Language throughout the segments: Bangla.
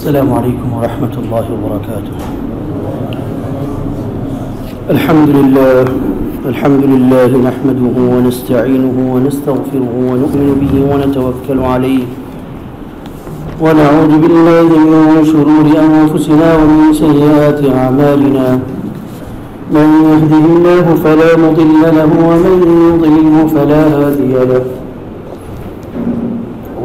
السلام عليكم ورحمة الله وبركاته. الحمد لله نحمده ونستعينه ونستغفره ونؤمن به ونتوكل عليه ونعوذ بالله من شرور أنفسنا ومن سيئات أعمالنا. من يهده الله فلا مضل له ومن يضلله فلا هادي له.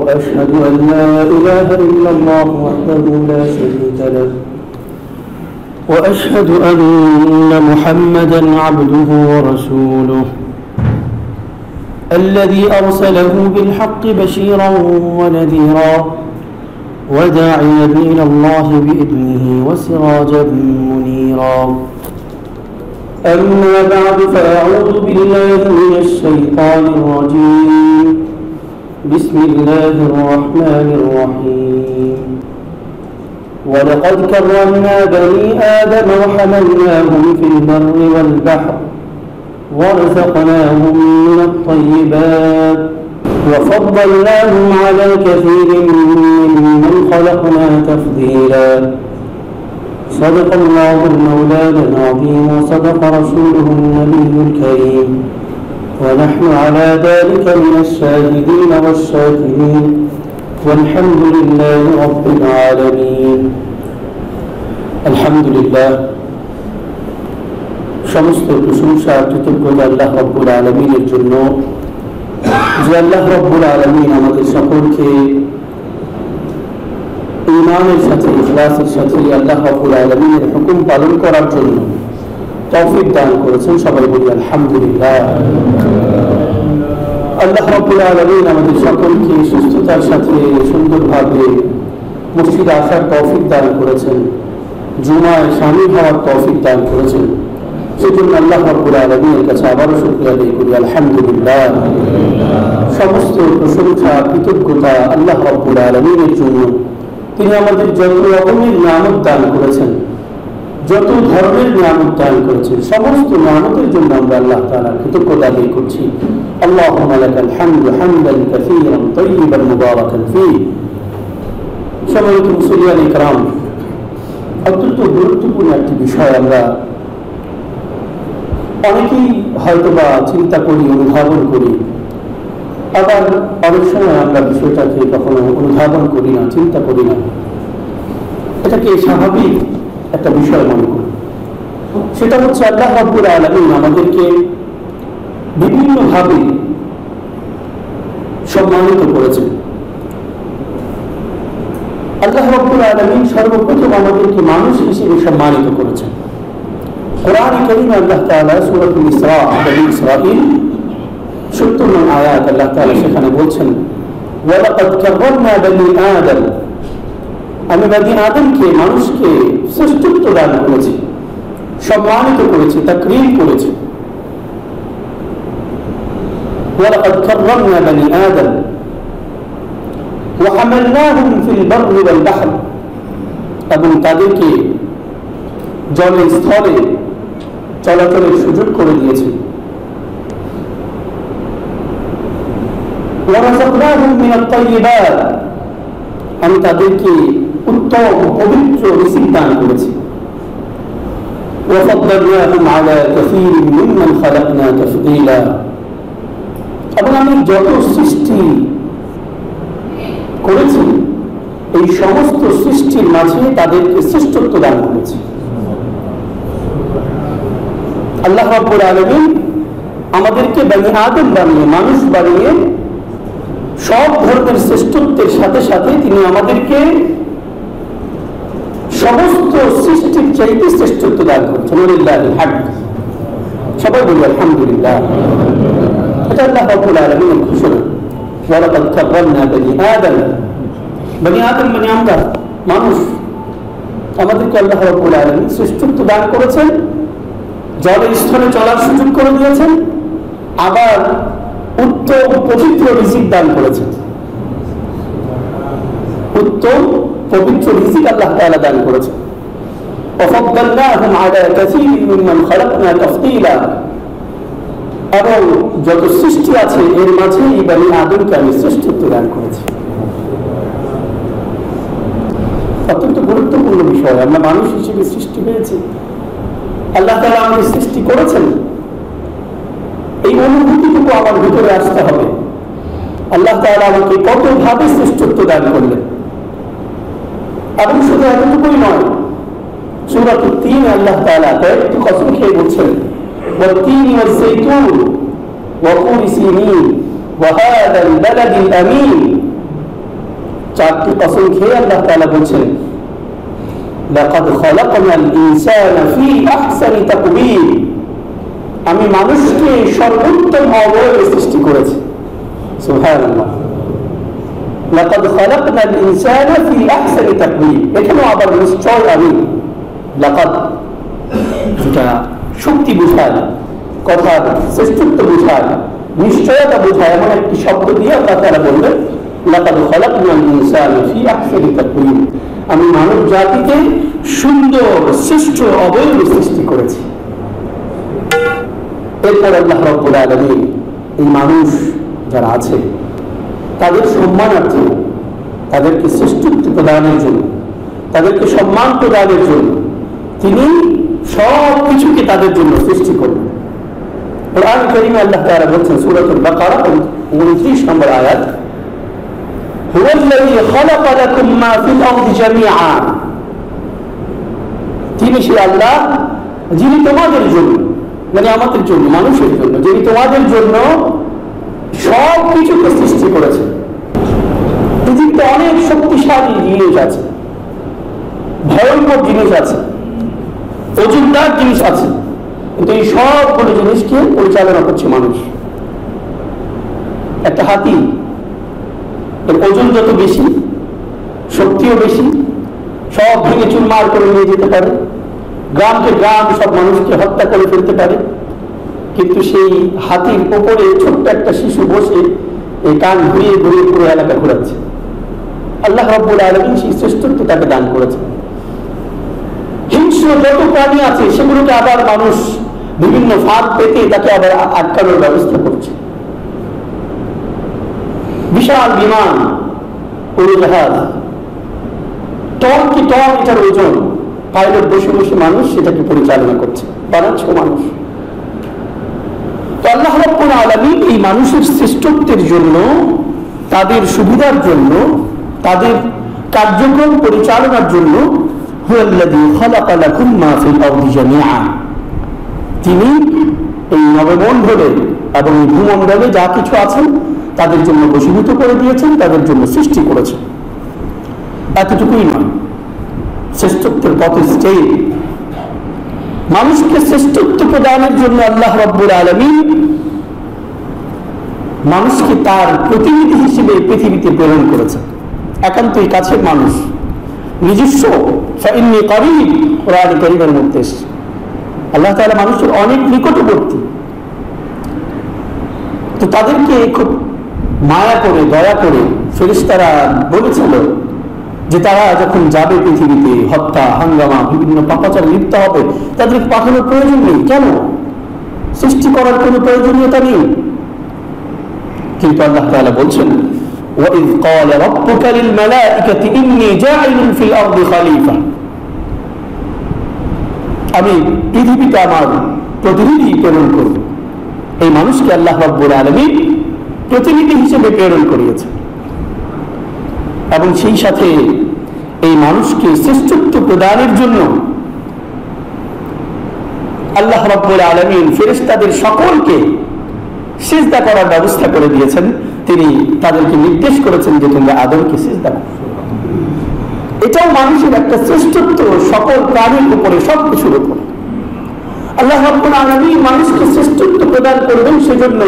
وأشهد أن لا إله إلا الله وحده لا شريك له وأشهد أن محمدا عبده ورسوله الذي أرسله بالحق بشيرا ونذيرا وداعيا إلى الله بإذنه وسراجا منيرا. أما بعد فأعوذ بالله من الشيطان الرجيم. بسم الله الرحمن الرحيم. ولقد كرمنا بني آدم وحملناهم في البر والبحر ورزقناهم من الطيبات وفضلناهم على كثير ممن خلقنا تفضيلا. صدق الله المولانا العظيم وصدق رسوله النبي الكريم ونحن على ذلك من الشاهدين والشاكرين والحمد لله رب العالمين. الحمد لله সমস্ত প্রশংসা কৃতজ্ঞতা আল্লাহ রাব্বুল আলামিনের জন্য, যে আল্লাহ রাব্বুল আলামিন আমাদের সকলকে ঈমানের সাথে ইখলাসের সাথে আল্লাহ রাব্বুল আলামিনের হুকুম পালন করার জন্য তৌফিক দান করেছেন। সবাই বলি আলহামদুলিল্লাহ। আল্লাহ রাব্বুল আলামিন আমাদের সকলকে সুস্থতার সাথে সুন্দরভাবে মসজিদে আসার তৌফিক দান করেছেন, জুমায় শামিল হওয়ার তৌফিক দান করেছেন। সেজন্য আল্লাহ রাব্বুল আলামিনের কাছে আবারও শুকরিয়া আদায় করি আলহামদুলিল্লাহ। সমস্ত প্রশংসা কৃতজ্ঞতা আল্লাহ রাব্বুল আলামিনের জন্য। তিনি আমাদের যত রকমের নিয়ামত দান করেছেন, যত ধরনের নিয়ামত দান করেছেন, সমস্ত নিয়ামতের জন্য আমরা আল্লাহ তাআলার কৃতজ্ঞতা আদায় করছি। আল্লাহুম্মা লাকাল হামদু হামদান কাসীরান তাইয়িবান মুবারাকান ফীহি। সম্মানিত মুসল্লিয়ান ইকরাম, অত্যন্ত গুরুত্বপূর্ণ একটি বিষয় আমরা অনেকেই হয়তোবা চিন্তা করি, অনুধাবন করি, আবার অনেক সময় আমরা বিষয়টাকে কখনো অনুধাবন করি না, চিন্তা করি না, এটাকে স্বাভাবিক একটা বিষয় মনে করি। সেটা হচ্ছে আল্লাহ রাব্বুল আলামিন আমাদেরকে বিভিন্নভাবে সম্মানিত করেছেন। আল্লাহ রাব্বুল আলামিন সর্বপ্রথম আমাদেরকে মানুষ হিসেবে সম্মানিত করেছেন। কোরআন কারীমে আল্লাহ তাআলা সূরাতুল ইসরা বনী ইসরাঈল ৭০ নং আয়াত আল্লাহ তাআলা সেখানে বলছেন, ওয়ালাকাদ কাররামনা বনী আদম, আমি বনী আদমকে, মানুষকে শ্রেষ্ঠত্ব দান করেছি, সম্মানিত করেছি, তাকরীম করেছি। ওয়ালাকাদ কাররামনা বনী আদম ওয়া হামালনাহুম ফিল বাররি ওয়াল বাহর, এবং তাদেরকে জলে স্থলে চলাচলের সুযোগ করে দিয়েছি। ওয়া রাযাকনাহুম মিনাত তাইয়্যিবাত, আমি তাদেরকে উত্তম পবিত্র রিজিক দান করেছি। ওয়া ফাদ্দালনাহুম আলা কাসীরিন মিম্মান খালাকনা তাফদীলা, এবং আমি যত সৃষ্টি করেছি এই সমস্ত সৃষ্টির মাঝে তাদেরকে শ্রেষ্ঠত্ব দান করেছি। আল্লাহ রাব্বুল আলামিন আমাদেরকে বনী আদম বানিয়ে, মানুষ বানিয়ে সব ধরনের শ্রেষ্ঠত্বের সাথে সাথে তিনি আমাদেরকে সমস্ত সৃষ্টির চাইতে শ্রেষ্ঠত্ব দান করেছেন। লিল্লাহিল হামদ। সবাই বলি আলহামদুলিল্লাহ। এটা আল্লাহ রাব্বুল আলামিনের ঘোষণা। ওয়ালাকাদ কাররামনা বনী আদম, বনী আদম মানে আমরা মানুষ, আমাদেরকে আল্লাহ রাব্বুল আলামিন শ্রেষ্ঠত্ব দান করেছেন, জলের স্থলে চলার সুযোগ করে দিয়েছেন, আবার উত্তম পবিত্র রিজিক দান করেছেন। উত্তম পবিত্র রিজিক আল্লাহ তাআলা দান করেছেন। ওয়াফাদ্দালনাহুম আলা কাসীরিন মিম্মান খালাকনা তাফদীলা, এবং যত সৃষ্টি আছে এর মাঝে বনী আদমকে আমি শ্রেষ্ঠত্ব দান করেছি। অত্যন্ত গুরুত্বপূর্ণ বিষয়। আমরা মানুষ হিসেবে সৃষ্টি হয়েছি, আল্লাহ তাআলা আমাদের সৃষ্টি করেছেন, এই অনুভূতিটুকু আমার ভিতরে আসতে হবে। আল্লাহ তাআলা আমাকে কতভাবে শ্রেষ্ঠত্ব দান করলেন। এবং শুধু এতটুকুই নয়, সূরাত তিন আল্লাহ তাআলা কয়েকটি কসম খেয়ে বলছেন, ওয়াত-তিন ওয়াজ-যাইতুন ওয়া তুরি সিনিন ওয়া হাদাল বালাদিল আমিন। চারটি কসম খেয়ে আল্লাহ তাআলা বলছেন, লাকাদ খালাকনাল ইনসানা ফি আহসানি তাকবীর। আমি মানুষকে সর্বোত্তম অবয়বে সৃষ্টি করেছি। সুবহানাল্লাহ। লাকাদ খালাকনাল ইনসানা ফি আহসানি তাকবীর। এখানেও আবার নিশ্চয় আমি, লাকাদ যেটা শক্তি বোঝায়, কথার শ্রেষ্ঠত্ব বোঝায়, নিশ্চয়তা বোঝায়, এমন একটি শব্দ দিয়ে আল্লাহ তাআলা বললেন, লাকাদ খালাকনাল ইনসানা ফি আহসানি তাকবীর। আমি মানব জাতিকে সুন্দর শ্রেষ্ঠ অবয়বে সৃষ্টি করেছি। এরপর আল্লাহ রাব্বুল আলামিন এই মানুষ যারা আছে তাদের সম্মানার্থে, তাদেরকে শ্রেষ্ঠত্ব প্রদানের জন্য, তাদেরকে সম্মান প্রদানের জন্য তিনি সব কিছুকে তাদের জন্য সৃষ্টি করলেন। কোরআন কারীমে আল্লাহ তাআলা বলছেন সূরাতুল বাকারা 29 নম্বর আয়াত, হুয়াল্লাযী খালাকা লাকুম মা ফিল আরদি জামিআ। তিনি সেই আল্লাহ যিনি তোমাদের জন্য, মানে আমাদের জন্য, মানুষের জন্য, যিনি তোমাদের জন্য সব কিছুকে সৃষ্টি করেছেন। পৃথিবীতে অনেক শক্তিশালী জিনিস আছে, ভয়ঙ্কর জিনিস আছে, ওজনদার জিনিস আছে, কিন্তু এই সবগুলো জিনিসকে পরিচালনা করছে মানুষ। একটা হাতি, এর ওজন যত বেশি, শক্তিও বেশি, সব ভেঙে চুরমার করে নিয়ে যেতে পারে, গ্রামকে গ্রাম সব মানুষকে হত্যা করে ফেলতে পারে। কিন্তু সেই হাতির উপরে ছোট্ট একটা শিশু বসে এই কান ঘুরিয়ে ঘুরিয়ে পুরো এলাকা ঘোরাচ্ছে। আল্লাহ রাব্বুল আলামিন সেই শ্রেষ্ঠত্ব তাকে দান করেছে। হিংস্র যত প্রাণী আছে সেগুলোকে আবার মানুষ বিভিন্ন ফাঁদ পেতে তাকে আবার আটকানোর ব্যবস্থা করছে। বিশাল বিমান, উড়োজাহাজ, টন কি টন এটার ওজন, পাইলট বসে বসে মানুষ সেটাকে পরিচালনা করছে, বানাচ্ছে মানুষ। তো আল্লাহ রাব্বুল আলামিন এই মানুষের শ্রেষ্ঠত্বের জন্য, তাদের সুবিধার জন্য, তাদের কার্যক্রম পরিচালনার জন্য হুয়াল্লাযী খালাকা লাকুম মা ফিল আরদি জামিআ, তিনি এই নবমণ্ডলে এবং এই ভূমণ্ডলে যা কিছু আছে তাদের জন্য বশীভূত করে দিয়েছেন, তাদের জন্য সৃষ্টি করেছেন। এতটুকুই নয়, শ্রেষ্ঠত্বের পথে স্থির মানুষকে শ্রেষ্ঠত্ব প্রদানের জন্য আল্লাহ রাব্বুল আলামিন মানুষকে তার প্রতিনিধি হিসেবে পৃথিবীতে প্রেরণ করেছেন। একান্তই কাছের মানুষ, নিজস্ব ফাইন্নী করিব, কোরআন কারীমের মধ্যে আল্লাহ তাআলা মানুষের অনেক নিকটবর্তী। তো তাদেরকে খুব মায়া করে, দয়া করে ফেরেশতারা বলেছিল যে তারা যখন যাবে পৃথিবীতে হত্যা, হাঙ্গামা, বিভিন্ন পাপাচারে লিপ্ত হবে, তাদের পাঠানোর প্রয়োজন নেই। কেন? সৃষ্টি করার কোনো প্রয়োজনীয়তা নেই। কিন্তু আল্লাহ তাআলা বলছেন, وَإِذْ قَالَ رَبُّكَ لِلْمَلَائِكَةِ إِنِّي جَاعِلٌ فِي الْأَرْضِ خَلِيفَةً। আমি পৃথিবীতে আমার প্রতিনিধি প্রেরণ করব। এই মানুষকে আল্লাহ রাব্বুল আলামিন প্রতিনিধি হিসেবে প্রেরণ করিয়েছেন এবং সেই সাথে এই মানুষকে শ্রেষ্ঠত্ব প্রদানের জন্য আল্লাহ রাব্বুল আলামিন ফেরেশতাদের সকলকে সিজদা করার ব্যবস্থা করে দিয়েছেন। তিনি তাদেরকে নির্দেশ করেছেন যে তোমরা আদমকে সিজদা করো। এটাও মানুষের একটা শ্রেষ্ঠত্ব, সকল প্রাণীর উপরে, সবকিছুর উপরে। আল্লাহ রাব্বুল আলামিন মানুষকে শ্রেষ্ঠত্ব প্রদান করবেন, সেজন্য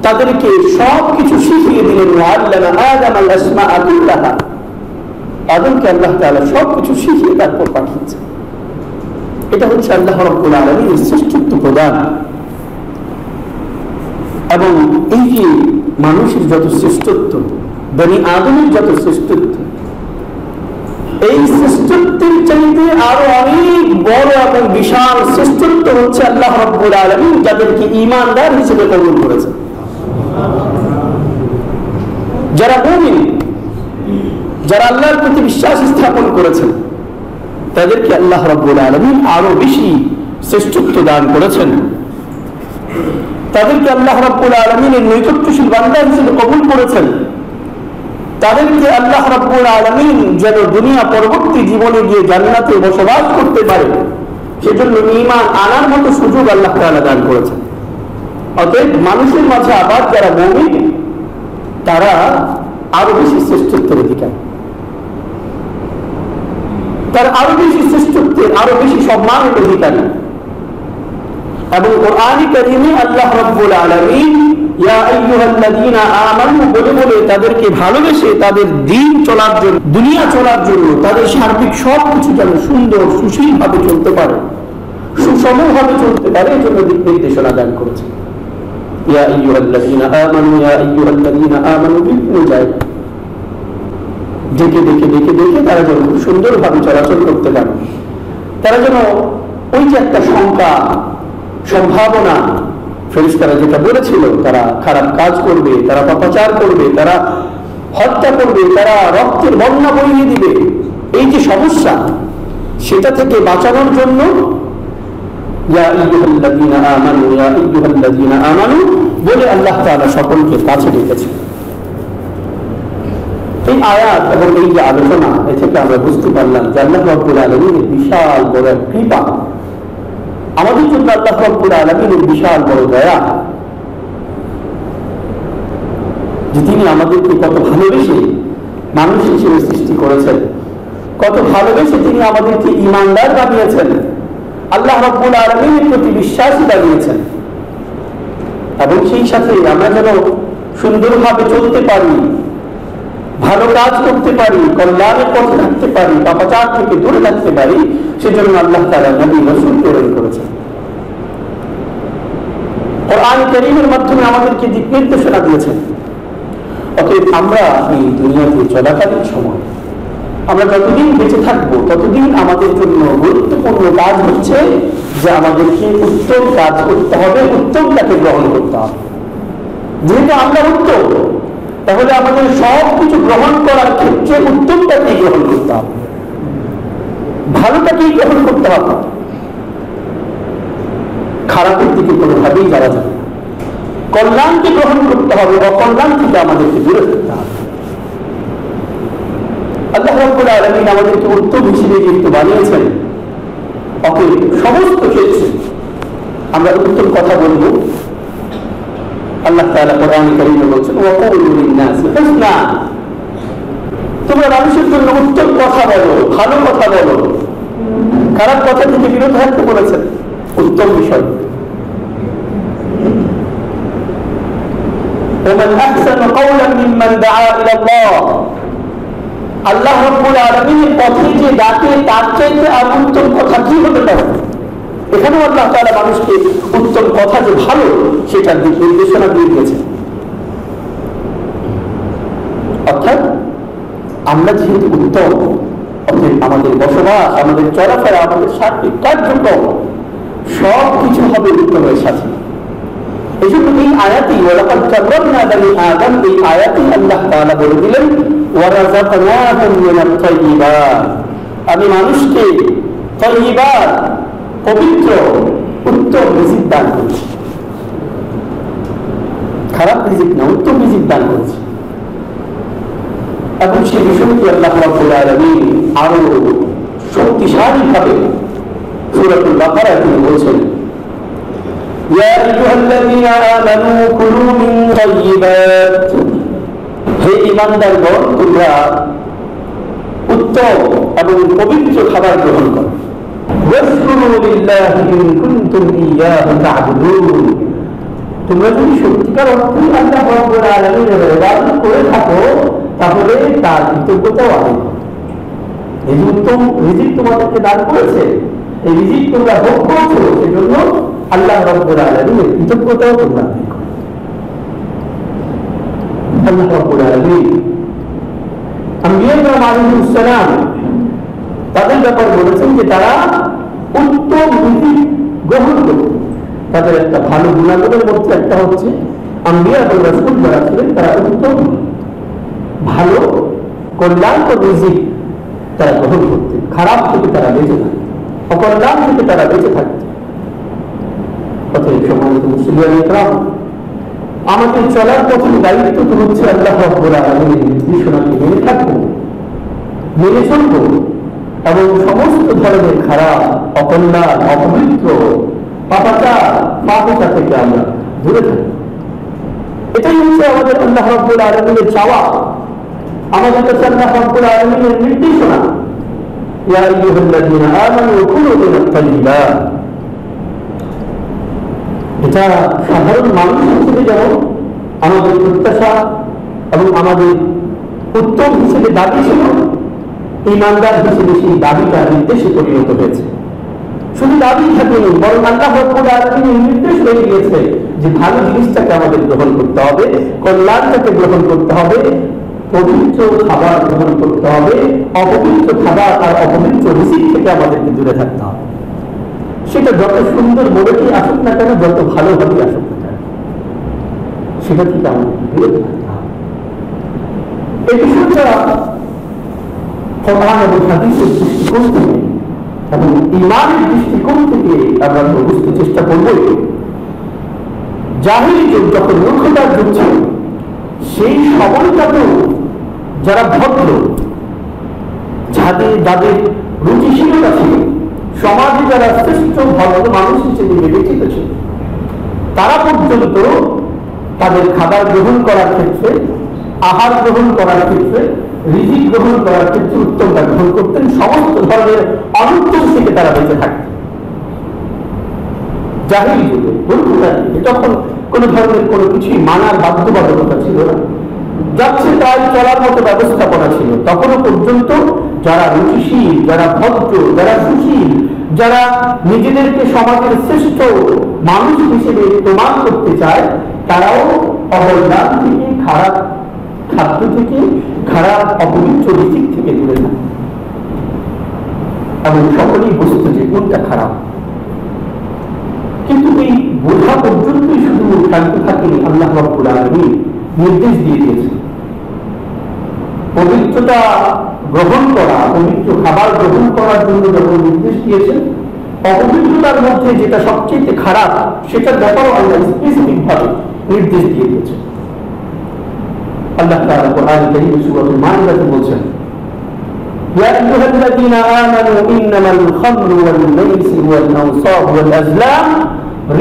তাদেরকে সবকিছু শিখিয়ে দিলেন। আল্লামা আদম আল আসমাআ কুল্লাহা, আদমকে আল্লাহ তাআলা সবকিছু শিখিয়ে তারপর পাঠিয়েছেন। এটা হচ্ছে আল্লাহ রাব্বুল আলামিনের শ্রেষ্ঠত্ব প্রদান। এবং এই যে মানুষের যত শ্রেষ্ঠত্ব, বনি আদমের যত শ্রেষ্ঠত্ব, এই শ্রেষ্ঠত্বের চাইতে আরো অনেক বড় এবং বিশাল শ্রেষ্ঠত্ব হচ্ছে আল্লাহ রাব্বুল আলামিন যাদেরকে ঈমানদার হিসেবে কবুল করেছেন। যারা মুমিন, যারা আল্লাহর প্রতি বিশ্বাস স্থাপন করেছেন তাদেরকে আল্লাহ রাব্বুল আলামিন আরো বেশি শ্রেষ্ঠত্ব দান করেছেন। তাদেরকে আল্লাহ রাব্বুল আলামিনের নৈকট্যশীল বান্দা হিসেবে কবুল করেছেন। তাদেরকে আল্লাহ রাব্বুল আলামিন যেন দুনিয়া পরবর্তী জীবনে গিয়ে জান্নাতে বসবাস করতে পারে সেজন্য ঈমান আনার মতো সুযোগ আল্লাহ তাআলা দান করেছেন। অতএব মানুষের মাঝে আবার যারা মুমিন তারা আরো বেশি শ্রেষ্ঠত্বের অধিকারী, তারা আরো বেশি শ্রেষ্ঠত্বের, আরো বেশি সম্মানের অধিকারী। এবং কোরআনে কারীমে আল্লাহ রাব্বুল আলামিন ইয়া আইয়ুহাল্লাযীনা আমানু বলে বলে তাদেরকে ভালোবেসে তাদের দিন চলার জন্য, দুনিয়া চলার জন্য, তাদের সার্বিক সবকিছু যেন সুন্দর সুশীলভাবে চলতে পারে, সুষমভাবে চলতে পারে এজন্য দিক নির্দেশনা দান করেছে। ইয়া আইয়ুহাল্লাযীনা আমানু, ইয়া আইয়ুহাল্লাযীনা আমানু বিভিন্ন জায়গায় দেখে দেখে দেখে দেখে তারা যেন খুব সুন্দরভাবে চলাচল করতে পারে। তারা যেন ওই যে একটা শঙ্কা, সম্ভাবনা, ফেরেশতারা যেটা বলেছিল তারা খারাপ কাজ করবে, তারা পাপাচার করবে, তারা হত্যা করবে, তারা রক্তের বন্যা বইয়ে দিবে, এই যে সমস্যা সেটা থেকে বাঁচানোর জন্য ইয়া আইয়ুহাল্লাযীনা আমানু, ইয়া আইয়ুহাল্লাযীনা আমানু বলে আল্লাহ তাআলা সকলকে কাছে ডেকেছেন। এই আয়াত এবং এই যে আলোচনা এ থেকে আমরা বুঝতে পারলাম যে আল্লাহ রাব্বুল আলামিনের বিশাল বড় কৃপা, আমাদের জন্য আল্লাহ রাব্বুল আলামিনের বিশাল বড় দয়া যে তিনি আমাদেরকে কত ভালোবেসে মানুষ হিসেবে সৃষ্টি করেছেন, কত ভালোবেসে তিনি আমাদেরকে ঈমানদার বানিয়েছেন, আল্লাহ রাব্বুল আলামিনের প্রতি বিশ্বাসী বানিয়েছেন। এবং সেই সাথে আমরা যেন সুন্দরভাবে চলতে পারি, ভালো কাজ করতে পারি, কল্যাণের পথে থাকতে পারি, পাপাচার থেকে দূরে থাকতে পারি, সেজন্য আল্লাহ তাআলা নবী রাসূল প্রেরণ করেছেন। কোরআন কারীমের মাধ্যমে আমাদেরকে দিক নির্দেশনা দিয়েছেন। অতএব আমরা এই দুনিয়াতে চলাকালীন সময় আমরা যতদিন বেঁচে থাকবো ততদিন আমাদের জন্য গুরুত্বপূর্ণ কাজ হচ্ছে যে আমাদেরকে উত্তম কাজ করতে হবে, উত্তমটাকে গ্রহণ করতে হবে। যেহেতু আমরা উত্তম, তাহলে আমাদের সব কিছু গ্রহণ করার ক্ষেত্রে উত্তমটাকেই গ্রহণ করতে হবে, ভালোটাকেই গ্রহণ করতে হবে, খারাপের দিকে কোনোভাবেই যাওয়া যাবে। কল্যাণকে গ্রহণ করতে হবে, অকল্যাণ থেকে আমাদেরকে দূরে থাকতে হবে। আল্লাহ রাব্বুল আলামিন আমাদেরকে উত্তম হিসেবে যেহেতু বানিয়েছেন, অতএব সমস্ত ক্ষেত্রে আমরা উত্তম কথা বলবো। আল্লাহ তাআলা কোরআনে কারীমে বলেছেন ওয়াকুলু লিন-নাসি হুসনা, তোমরা মানুষের জন্য উত্তম কথা বলো, ভালো কথা বলো, খারাপ কথা থেকে বিরত থাকতে বলেছেন, উত্তম বিষয়। ومن أحسن قولا ممن دعا إلى الله, আল্লাহ রাব্বুল আলামিনের পথে যে ডাকে তার চাইতে আর উত্তম কথা কি হতে পারে? এখানেও আল্লাহ তাআলা মানুষকে উত্তম কথা যে ভালো সেটার দিক নির্দেশনা দিয়ে দিয়েছেন। অর্থাৎ আমরা যেহেতু উত্তম, অতএব আমাদের বসবাস, আমাদের চলাফেরা, আমাদের সার্বিক কার্যক্রম সব কিছু হবে উত্তমের সাথে। এই জন্য এই আয়াতই ওয়ালাকাদ কাররামনা বানি আদম, এই আয়াতই আল্লাহ তাআলা বলে দিলেন ওয়ারাযাকনাহুম মিনাত তাইয়্যিবাত, আমি মানুষকে তাইয়্যিবাত, পবিত্র, উত্তম রিজিক দান করেছি। খারাপ রিজিক না, উত্তম রিজিক দান করেছি। এবং সেই বিষয়টি আল্লাহ রাব্বুল আলামিন আরো শক্তিশালীভাবে সূরাতুল বাকারায় তিনি বলছেন ইয়া আইয়ুহাল্লাযীনা আমানু কুলু মিন তাইয়্যিবাত, হে ঈমানদারগণ তোমরা উত্তম এবং পবিত্র খাবার গ্রহণ করো। ওয়াশকুরু লিল্লাহি ইন কুনতুম ইয়্যাহু তা'বুদুন, তোমরা যদি সত্যিকার অর্থে আল্লাহ রাব্বুল আলামিনের ইবাদত করে থাকো তাহলে তার কৃতজ্ঞতাও আদায় করো। এই যে উত্তম রিজিক তোমাদেরকে দান করেছে, এই রিজিক তোমরা ভোগ করছো, সেজন্য আল্লাহ রাব্বুল আলামিনের কৃতজ্ঞতাও তোমরা আদায় করো। আল্লাহ রাব্বুল আলামিন আম্বিয়া আলাইহিস সালাম তাদের ব্যাপার বলেছেন যে তারা উত্তম রিজিক গ্রহণ করত। তাদের একটা ভালো গুণাগুণের মধ্যে একটা হচ্ছে আম্বিয়া এবং রাসূল যারা ছিলেন তারা উত্তম ভালো কল্যাণকর রিজিক তারা গ্রহণ করতেন, খারাপ থেকে তারা বেঁচে থাকতেন, অকল্যাণ থেকে তারা বেঁচে থাকতেন। অতএব সম্মানিত মুসলিম ইকরাম, আমাদের চলার পথের দায়িত্ব তো হচ্ছে আল্লাহ রাব্বুল আলামিনের নির্দেশনাকে মেনে থাকবো, মেনে চলবো এবং সমস্ত ধরনের খারাপ, অকল্যাণ, অপবিত্র, পাপাচার, পাপাচার থেকে আমরা দূরে থাকি। এটাই হচ্ছে আমাদের আল্লাহ রাব্বুল আলামিনের চাওয়া, আমাদের কাছে আল্লাহ রাব্বুল আলামিনের নির্দেশনা। ইয়া আইয়ুহাল্লাযীনা আমানু কুলু মিনাত তাইয়্যিবাত। এটা সাধারণ মানুষ হিসেবে যেমন আমাদের প্রত্যাশা এবং আমাদের উত্তম হিসেবে দাবি ছিল, ঈমানদার হিসেবে সেই দাবিটা নির্দেশে পরিণত হয়েছে। শুধু দাবি থাকেনি, বরং আল্লাহ রাব্বুল আলামিনের নির্দেশ হয়ে গিয়েছে যে ভালো জিনিসটাকে আমাদের গ্রহণ করতে হবে, কল্যাণটাকে গ্রহণ করতে হবে, পবিত্র খাবার গ্রহণ করতে হবে, অপবিত্র খাবার আর অপবিত্র রিজিক থেকে আমাদেরকে দূরে থাকতে হবে। সেটা যত সুন্দর মোড়েই আসুক না কেন, যত ভালোভাবেই আসুক না কেন, সেটা থেকে আমাদের দূরে থাকতে হবে। এই বিষয়টা কোরআন এবং হাদিসের দৃষ্টিকোণ থেকে এবং ঈমানের দৃষ্টিকোণ থেকে আমরা বুঝতে চেষ্টা করব। জাহেলী যুগ যখন মূর্খতার যুগ ছিল, সেই সময়টাতেও যারা ভদ্র, যাদের রুচিশীলতা ছিল, সমাজে যারা শ্রেষ্ঠ ভদ্র মানুষ হিসেবে বিবেচিত ছিল, তারা পর্যন্ত তাদের খাবার গ্রহণ করার ক্ষেত্রে, আহার গ্রহণ করার ক্ষেত্রে, রিজিক গ্রহণ করার ক্ষেত্রে উত্তমটা গ্রহণ করতেন। সমস্ত ধরনের অনুত্তম থেকে তারা বেঁচে থাকতেন। জাহেলী যুগে, মূর্খতার যুগে, তখন কোনো ধরনের কোনো কিছুই মানার বাধ্যবাধকতা ছিল না, যাচ্ছে তাই চলার মতো ব্যবস্থাপনা ছিল। তখনও পর্যন্ত যারা রুচিশীল, যারা ভদ্র, যারা সুশীল, যারা নিজেদেরকে সমাজের শ্রেষ্ঠ মানুষ হিসেবে প্রমাণ করতে চায়, তারাও অবদান থেকে, খারাপ খাদ্য থেকে, খারাপ অপবিত্র রিজিক থেকে দূরে থাকে এবং সকলেই বুঝতো যে কোনটা খারাপ। কিন্তু এই বোঝা পর্যন্তই শুধু শান্ত থাকেনি, আল্লাহ রাব্বুল আলামিন নির্দেশ দিয়ে দিয়েছেন পবিত্রতা গ্রহণ করা, পবিত্র খাবার গ্রহণ করার জন্য যখন নির্দেশ দিয়েছেন, অপবিত্রতার মধ্যে যেটা সবচেয়ে খারাপ সেটার ব্যাপারেও আল্লাহ স্পেসিফিক ভাবে নির্দেশ দিয়ে দিয়েছেন। আল্লাহ তাআলা কোরআনে কারীমে সূরাতুল মাইদাতে বলছেন, ইয়া আইয়ুহাল্লাযীনা আমানু ইন্নামাল খামরু ওয়াল মাইসিরু ওয়াল আনসাবু ওয়াল আজলাম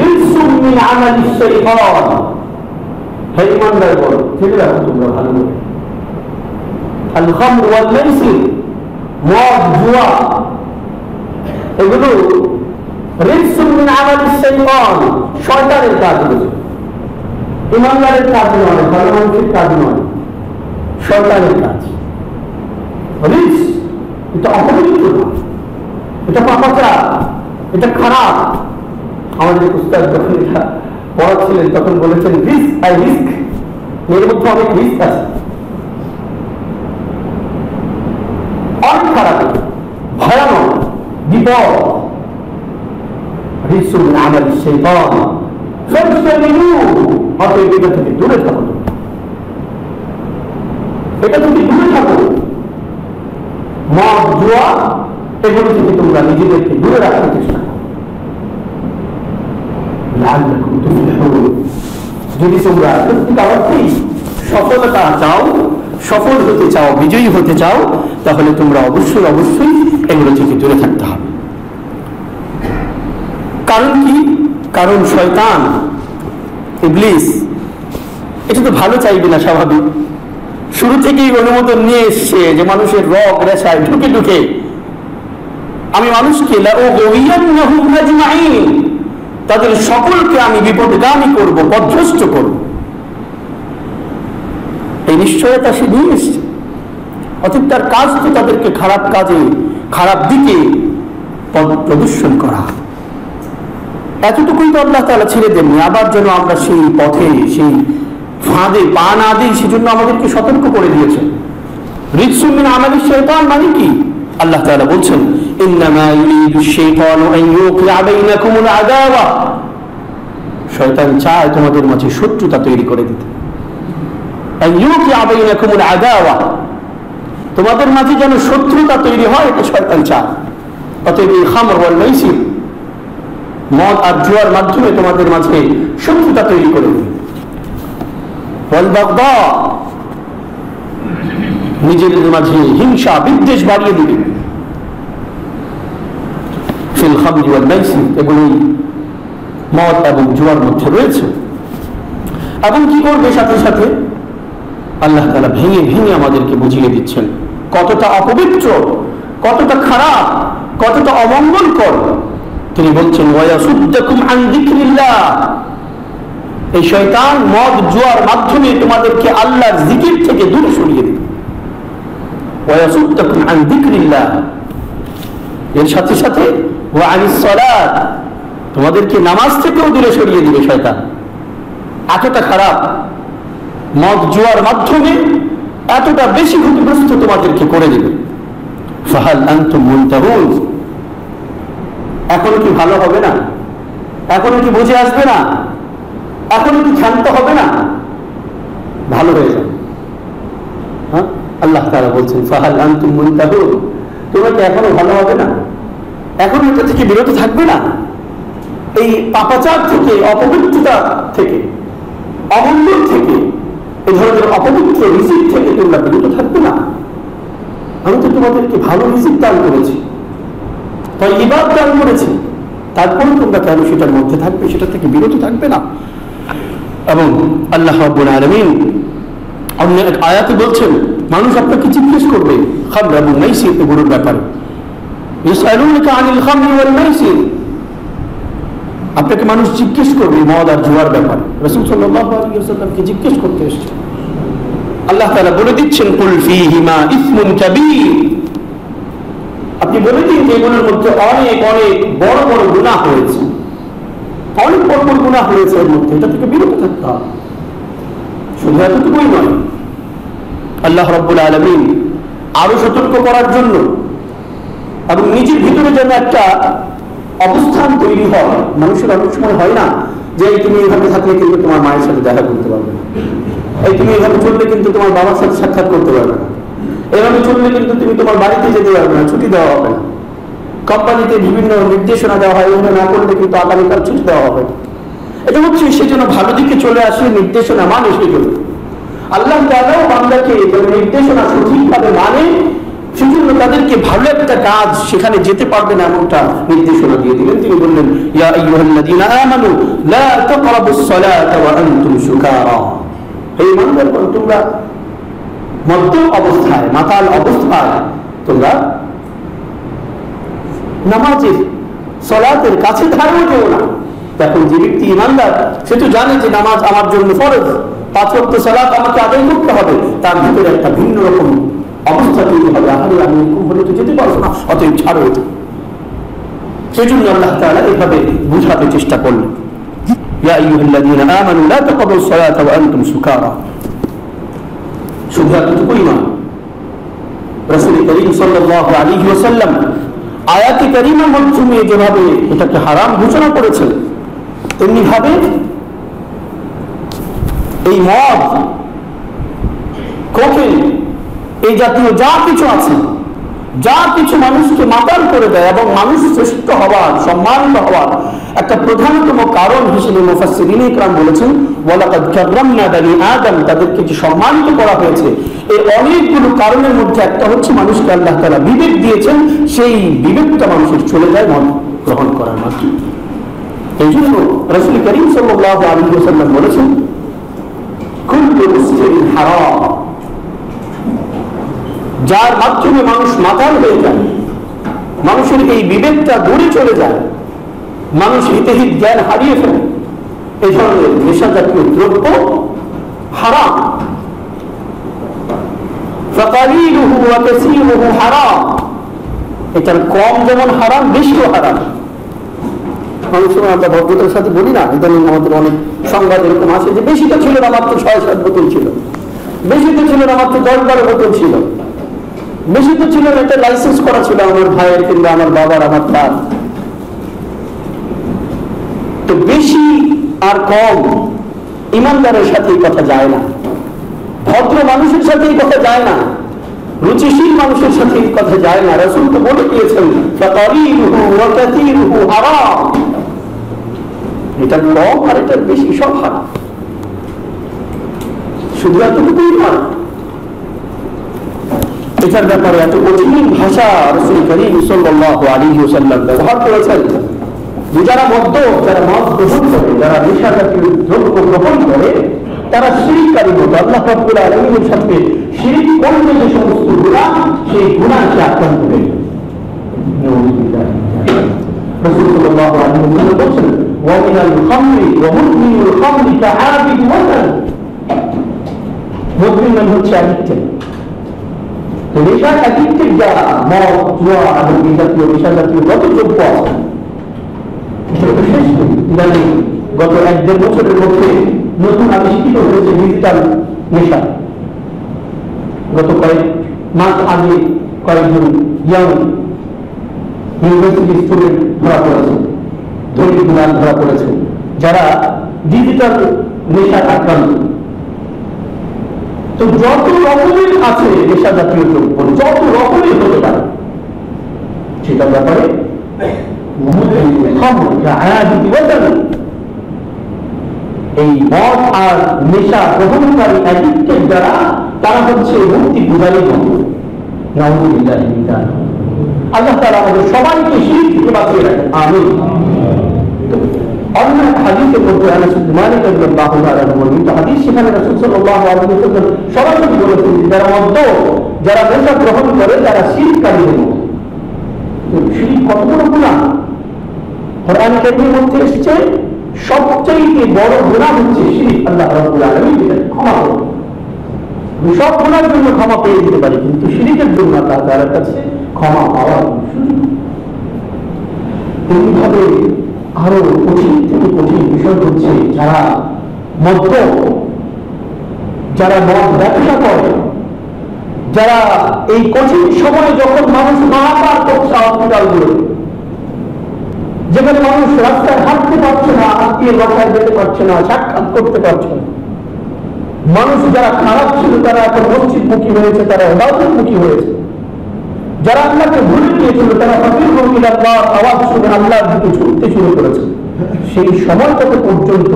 রিজসুম মিন আমালিশ শাইতান। হে ঈমানদারগণ, জেনে রাখো তোমরা ভালো করে, আল খামরু ওয়াল মাইসির, মদ, জুয়া, এগুলো রিজসুম মিন আমালিশ শাইতান, শয়তানের কাজ। ঈমানদারের কাজ নয়, ভালো মানুষের কাজ নয়, শয়তানের কাজ। রিজ, এটা অপবিত্রতা, এটা পাপাচার, এটা খারাপ। আমাদের উস্তাদ যখন এটা পড়াচ্ছিলেন তখন বলেছেন, রিস্ক আই রিস্ক, এর মধ্যে অনেক রিস্ক আছে, অনেক খারাপ, ভয়ানক, বিপদ। রিজসুম মিন আমালিশ শাইতান ফাজতানিবু, অতএব এটা থেকে দূরে থাকো, এটা থেকে দূরে থাকো। মদ, জুয়া, এগুলো থেকে তোমরা নিজেদেরকে দূরে রাখার চেষ্টা করো, লাআল্লাকুম তুফলিহুন। যদি তোমরা সত্যিকার অর্থেই সফলতা চাও, সফল হতে চাও, বিজয়ী হতে চাও, তাহলে তোমরা অবশ্যই অবশ্যই এগুলো থেকে দূরে থাকতে হবে। কারণ কি? কারণ শয়তান, ইবলিস, এটা তো ভালো চাইবে না স্বাভাবিক। শুরু থেকেই অনুমোদন নিয়ে এসছে যে মানুষের রগ রেশায় ঢুকে ঢুকে আমি মানুষকে লাউগওয়িয়ান্নাহুম আজমাইন, তাদের সকলকে আমি বিপদগামী করব, পথভ্রষ্ট করব। এই নিশ্চয়তা সে নিয়ে এসছে। অতএব তার কাজ তো তাদেরকে খারাপ কাজে, খারাপ দিকে পথ প্রদর্শন করা। এতটুকুই তো আল্লাহ তাআলা ছেড়ে দেননি, আবার যেন আমরা সেই পথে, সেই ফাঁদে পা না দিই, সেজন্য আমাদেরকে সতর্ক করে দিয়েছেন। রিজসুম মিন আমালিশ শাইতান মানে কি? আল্লাহ তাআলা বলছেন, ইন্নামা ইউরিদুশ শাইতানু আন ইউকিআ বাইনাকুমুল আদাওয়া, শয়তান চায় তোমাদের মাঝে শত্রুতা তৈরি করে দিতে। আন ইউকিআ বাইনাকুমুল আদাওয়া, তোমাদের মাঝে যেন শত্রুতা তৈরি হয়, এটা শয়তান চায়। অতএব এই খামর ওয়াল মাইসির, মদ আর জুয়ার মাধ্যমে তোমাদের মাঝে শত্রুতা তৈরি করে দিবে। ওয়াল বাগদা, নিজেদের মাঝে হিংসা বিদ্বেষ বাড়িয়ে দিবে। ফিল খামরি ওয়াল মাইসির, এগুলি মদ এবং জুয়ার মধ্যে রয়েছে। এবং কি করবে সাথে সাথে আল্লাহ তাআলা ভেঙে ভেঙে আমাদেরকে বুঝিয়ে দিচ্ছেন কতটা অপবিত্র, কতটা খারাপ, কতটা অমঙ্গলকর। তিনি বলছেন ওয়ায়াসুদ্দাকুম আন যিকরিল্লাহ, এই শয়তান মদ জুয়ার মাধ্যমে তোমাদেরকে আল্লাহর জিকির থেকে দূরে সরিয়ে দিবে। ওয়ায়াসুদ্দাকুম আন যিকরিল্লাহ, এর সাথে সাথে ওয়া আনিস সালাত, তোমাদেরকে নামাজ থেকেও দূরে সরিয়ে দিবে শয়তান। এতটা খারাপ মদ জুয়ার মাধ্যমে এতটা বেশি ক্ষতিগ্রস্ত তোমাদেরকে করে দিবে। ফাহাল আনতুম মুনতাহুন, এখনো কি ভালো হবে না? এখনো কি বুঝে আসবে না? এখনো কি ক্ষান্ত হবে না? ভালো হয়ে যাবে। হ্যাঁ, আল্লাহ তাআলা বলছেন ফাহাল আনতুম মুনতাহুন, তোমরা কি এখনো ভালো হবে না? এখনো এটা থেকে বিরত থাকবে না? এই পাপাচার থেকে, অপবিত্রতা থেকে, অমঙ্গল থেকে, এই ধরনের অপবিত্র রিজিক থেকে তোমরা বিরত থাকবে না? আমি তো তোমাদেরকে ভালো রিজিক দান করেছি, তাইয়্যিবাত দান করেছি, তারপরে তোমরা কেন সেটার মধ্যে থাকবে, সেটা থেকে বিরত থাকবে না? এবং আল্লাহ রাব্বুল আলামিন অন্য এক আয়াতে বলছেন, মানুষ আপনাকে জিজ্ঞেস করবে খামর এবং মাইসির এগুলোর ব্যাপারে। ইয়াসআলুনাকা আনিল খামরি ওয়াল মাইসির, আপনাকে মানুষ জিজ্ঞেস করবে মদ আর জুয়ার ব্যাপারে। রাসূল সাল্লাল্লাহু আলাইহি ওয়াসাল্লামকে জিজ্ঞেস করতে এসেছে। আল্লাহ তাআলা বলে দিচ্ছেন কুল ফীহিমা ইসমুন কাবীর, আপনি বলে দিন যে এগুলোর মধ্যে অনেক অনেক বড় বড় গুনাহ হয়েছে, অনেক বড় বড় গুনাহ হয়েছে এর মধ্যে, এটা থেকে বিরত থাকতে হবে। শুধু এতটুকুই নয়, আল্লাহ রাব্বুল আলামিন আরো সতর্ক করার জন্য এবং নিজের ভিতরে যেন একটা অবস্থান তৈরি হয়। মানুষের অনেক সময় হয় না যে তুমি এইভাবে থাকলে কিন্তু তোমার মায়ের সাথে দেখা করতে পারবে না, এই তুমি এইভাবে চললে কিন্তু তোমার বাবার সাথে সাক্ষাৎ করতে পারবে না, এইভাবে চললে কিন্তু তুমি তোমার বাড়িতে যেতে পারবে না, ছুটি দেওয়া হবে না, কোম্পানিতে বিভিন্ন নির্দেশনা দেওয়া হয়, এগুলো না করলে কিন্তু আগামীকাল ছুটি দেওয়া হবে। এটা হচ্ছে সেই জন্য ভালো দিকে চলে আসে, নির্দেশনা মানে সেই জন্য আল্লাহ তাআলাও বান্দাকে নির্দেশনা সঠিকভাবে মানে, সেজন্য তাদেরকে ভালো একটা কাজ সেখানে যেতে পারবে না এমনটা নির্দেশনা দিয়ে দিলেন। তিনি বললেন ইয়া আইয়ুহাল্লাযীনা আমানু লা তাকরাবুস সালাতা ওয়া আনতুম সুকারা, হে ঈমানদারগণ তোমরা মদ্যপ অবস্থায়, মাতাল অবস্থায় তোমরা নামাজের সালাতের কাছে ধারেও যেও না। এখন যে ব্যক্তি ঈমানদার সে তো জানে যে নামাজ আমার জন্য ফরজ, 5 ওয়াক্ত সালাত আমাকে আদায় করতে হবে, তার ভিতরে একটা ভিন্ন রকম অবস্থা তৈরি হবে, আরে আমি খুব হলে তো যেতে পারবো না, অতএব ছাড়ো এটা। সেই জন্য আল্লাহ তাআলা এইভাবে বুঝাতে চেষ্টা করলেন ইয়া আইয়ুহাল্লাযীনা আমানু লা তাকরাবুস সালাতা ওয়া আনতুম সুকারা। শুধু এতটুকুই না, রাসূল করিম সাল্লাল্লাহু আলাইহি ওয়াসাল্লাম আয়াতে কারিমার মাধ্যমে যেভাবে এটাকে হারাম ঘোষণা করেছেন, তেমনি ভাবে এই মদ, কোকেন, এই জাতীয় যা কিছু আছে, যা কিছু মানুষকে মাতাল করে দেয় এবং মানুষ শ্রেষ্ঠ হওয়ার, সম্মানিত হওয়ার একটা প্রধানতম কারণ হিসেবে মুফাসসিরিন ইকরাম বলেছেন ওয়ালাকাদ কাররামনা বানি আদম, তাদেরকে যে সম্মানিত করা হয়েছে এই অনেকগুলো কারণের মধ্যে একটা হচ্ছে মানুষকে আল্লাহ তাআলা বিবেক দিয়েছেন, সেই বিবেকটা মানুষের চলে যায় মদ গ্রহণ করার মাধ্যমে। এই জন্য রাসূল করিম সাল্লাল্লাহু আলাইহি ওয়াসাল্লাম বলেছেন কুল্লু মুসকিরিন হারাম, যার মাধ্যমে মানুষ মাতাল হয়ে যায়, মানুষের এই বিবেকটা দূরে চলে যায়, মানুষ হিতহিত জ্ঞান হারিয়ে ফেলে, এই ধরনের নেশা জাতীয় দ্রব্য হারাম। ফাকালিলুহু ওয়া কাসীরুহু হারাম, এটার কম যেমন হারাম, বেশিও হারাম। অনেক সময় আমরা ভদ্রতার সাথে বলি না, ইদানিং আমাদের অনেক সংবাদ এরকম আসে যে বেশি তো ছিল না, মাত্র 6-7 বোতল ছিল, বেশি তো ছিল না, মাত্র 10-12 বোতল ছিল, বেশি তো ছিল না, এটা লাইসেন্স করা ছিল আমার ভাইয়ের কিংবা আমার বাবার, আমার তার। তো বেশি আর কম ইমানদারের সাথে এই কথা যায় না, ভদ্র মানুষের সাথে এই কথা যায় না। রুচিশীল মানুষের সাথে এই কথা যায় না। রাসূল তো বলে দিয়েছেন ফাকারিরুহু ওয়া কাসীরুহু হারাম, এটা কম আর এটা বেশি সব হারাম। শুধু এতটুকুই নয়, এটার ব্যাপারে এত কঠিন ভাষা রাসূল করিম সাল্লাল্লাহু আলাইহি ওয়াসাল্লাম ব্যবহার করেছেন। যারা মদ গ্রহণ করে, যারা নেশা জাতীয় দ্রব্য গ্রহণ করে, তারা শিরককারী হতো। আল্লাহ রাব্বুল আলামিনের সাথে শিরক করলে যে সমস্ত গুনাহ, সেই গুনাহকে আক্রান্ত হয়ে রাসূল সাল্লাল্লাহু আলাইহি ওয়াসাল্লাম বলেছেন ওয়া মিনাল খামরি ওয়া মুদমিনুল খামরি কাআবিদ ওয়াতান, মুদমিন হচ্ছে অ্যাডিক্টেড। তো নেশা অ্যাডিক্টেড যারা, মদ, জুয়া এবং এই জাতীয় নেশা জাতীয় যত দ্রব্য আছে, গত 1-1.5 বছরের মধ্যে নতুন আবিষ্কৃত হয়েছে ডিজিটাল নেশা। গত কয়েক মাস আগে কয়েকজন ইয়াং ইউনিভার্সিটি স্টুডেন্ট ধরা পড়েছে, ধনী গুণান ধরা পড়েছে, যারা ডিজিটাল নেশার আক্রান্ত। তো যত রকমের আছে নেশা জাতীয় দ্রব্য, যত রকমের হতে পারে, সেটার ব্যাপারে এই মদ আর নেশা গ্রহণকারী অ্যাডিক্টেড যারা, তারা হচ্ছে মুক্তি পূজারী মত। আল্লাহ তাআলা আমাদের সবাইকে শিরক থেকে বাঁচিয়ে রাখেন, আমিন। অন্য হাদিসের মধ্যে আনাস ইবনে মালিক রাদিয়াল্লাহু তাআলা বর্ণিত হাদিস, সেখানে রাসূল সাল্লাল্লাহু আলাইহি ওয়াসাল্লাম সরাসরি বলেছেন যারা মদ, যারা নেশা গ্রহণ করে, তারা শিরককারীর মত। শিরক কত বড় গুনাহ! কোরআন কারীমের মধ্যে এসেছে সবচেয়ে বড় গুনাহ হচ্ছে শিরক। আল্লাহ রাব্বুল আলামিন এটাকে ক্ষমা করেন। আমি সব গুনাহের জন্য ক্ষমা পেয়ে দিতে পারি, কিন্তু শিরকের জন্য তার কাছে ক্ষমা পাওয়ার সুযোগ। এইভাবে আরো কঠিন থেকে কঠিন বিষয় হচ্ছে যারা মদ, যারা মদ ব্যবসা করে, যারা এই কঠিন সময়ে যখন মানুষ হাহাকার করছে হসপিটালগুলো, যেখানে মানুষ রাস্তায় হাঁটতে পারছে না, আত্মীয় বাসায় যেতে পারছে না, সাক্ষাৎ করতে পারছে না, মানুষ যারা খারাপ ছিল তারা এখন মসজিদমুখী হয়েছে, তারা ইবাদতমুখী হয়েছে, যারা আল্লাহকে ভুলে গিয়েছিল তারা আওয়াজ শুনে আল্লাহর দিকে ছুটতে শুরু করেছে। সেই সময়টাতে পর্যন্ত